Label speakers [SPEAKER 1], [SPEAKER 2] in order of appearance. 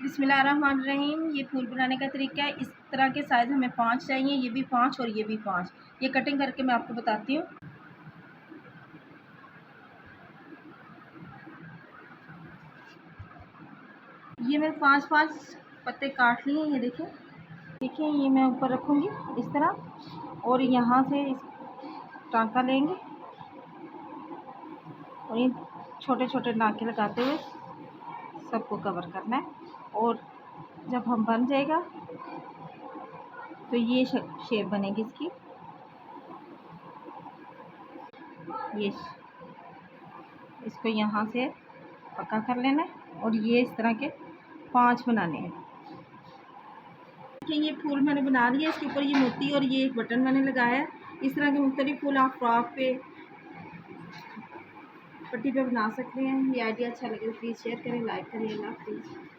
[SPEAKER 1] बिस्मिल्लाहिर्रहमानिर्रहीम। ये फूल बनाने का तरीका है। इस तरह के साइज़ हमें 5 चाहिए, ये भी 5 और ये भी 5। ये कटिंग करके मैं आपको बताती हूँ। ये मैं 5-5 पत्ते काट लिए। ये देखिए ये मैं ऊपर रखूँगी इस तरह, और यहाँ से इस टाँका लेंगे और ये छोटे छोटे नाके लगाते हुए सबको कवर करना है। और जब हम बन जाएगा तो ये शेप बनेगी इसकी। ये इसको यहाँ से पक्का कर लेना है और ये इस तरह के 5 बनाने हैं। ये फूल मैंने बना लिया। इसके ऊपर ये मोती और ये एक बटन मैंने लगाया है। इस तरह के मुख्तलिफ फूल आप फ्रॉक पे, पट्टी पे बना सकते हैं। ये आइडिया अच्छा लगे तो प्लीज़ शेयर करें, लाइक करें। अल्लाह हाफ़िज़।